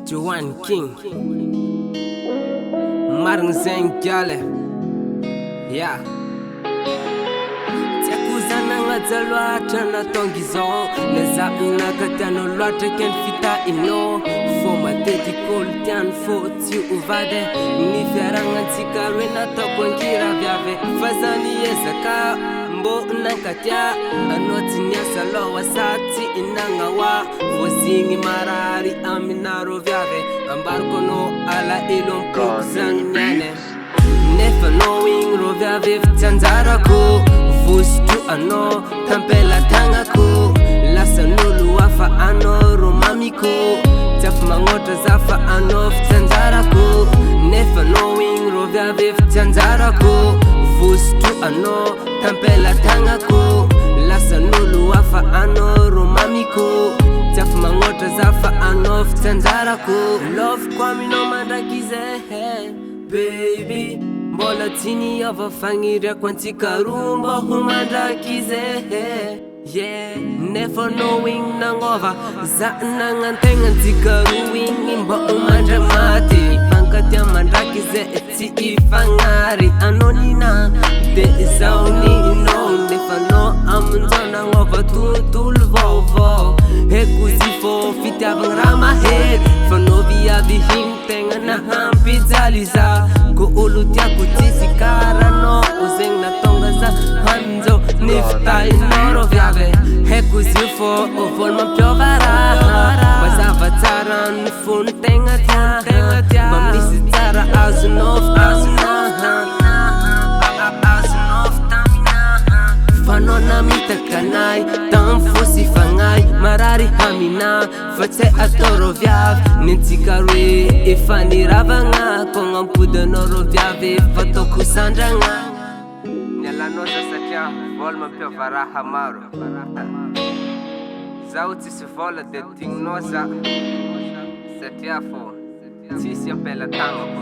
Joanne King Martin Zengale Yeah Tiakuzana ngaza loatra na tongizao Nezabina katiano loatra ken fita ino Foma tetikolo tiano fo tsy uvade Ni fiarangantsika roe natao ankira viave Fazany ezaka mbo nankatia Anao tsy niasa loha satsy inagnawa Vozigny marary aminaro viave Ambariko anao ala elo mpoko zany niane Nefa knowing ro viave fitsanjarako Vositro anao tampela tagnako Lasan'olo hafa anao ro mamiko Tsy afy magnotra zafa anao fitsanjarako Nefa knowing ro viave fitsanjarako Vositro anao tampela tagnako Lasan'olo hafa anao ro mamiko Tsy afy magnotra zafa anao fitsanjarako Love kwa aminao mandrakize Baby Mbola tsy niova fagniriako antsika roa mbo ho mandrakize Yeah, never knowing nagnova Za nagnantegna antsika roa igny mbo ho mandra maty Fankatia mandrakize tsy ifagnary Anao nina de zao ninao Nefa anao amin'izao nagnova tontolo vaovao Hekozy fô fitiavagna raha mahety Fa anao viavy hiny tegna nahampijaly za Ko olo tiako tsisy karanao Ozegny natonga za hanjao Nifitahinao ro viave Hekozy fô voly mampiova raha Mazava tsara ny fony tegna tia Mba misy tsara azonao Fanao namitaka anay Tam fosy fagnay Marary hamina Fa tsy atao ro viavy Nentsika roe efa niravagna Kognampody anao ro viavy Efa taoko sandragna Nialanao za satria voly mampiova raha maro Zaho tsisy vola de tigninao za Satria fô tsisy ampela tagnako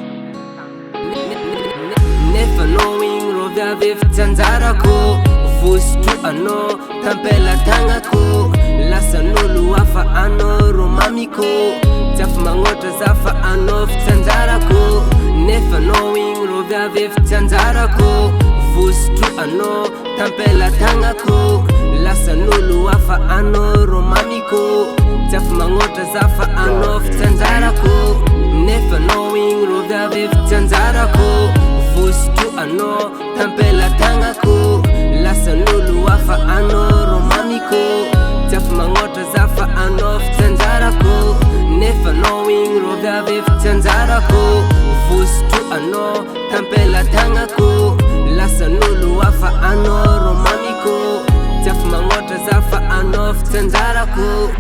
Nefa knowing ro viavy fitsanjarako Vositro anao tampela tagnako Lasan'olo hafa anao ro mamiko Tsy afy magnotra zafa anao fitsanjarako Nefa knowing ro viavy fitsanjarako Vositro anao tampela tagnako Lasan'olo hafa anao ro mamiko Tsy afy magnotra zafa anao fitsanjarako Nefa knowing ro viavy fitsanjarako Vositro anao tampela tagnako Lasan'olo hafa anao ro mamiko Tsy afy magnotra zafa anao fitsanjarako Nefa knowing ro viavy fitsanjarako Vositro anao tampela tagnako Lasan'olo hafa anao ro mamiko Tsy afy magnotra zafa anao fitsanjarako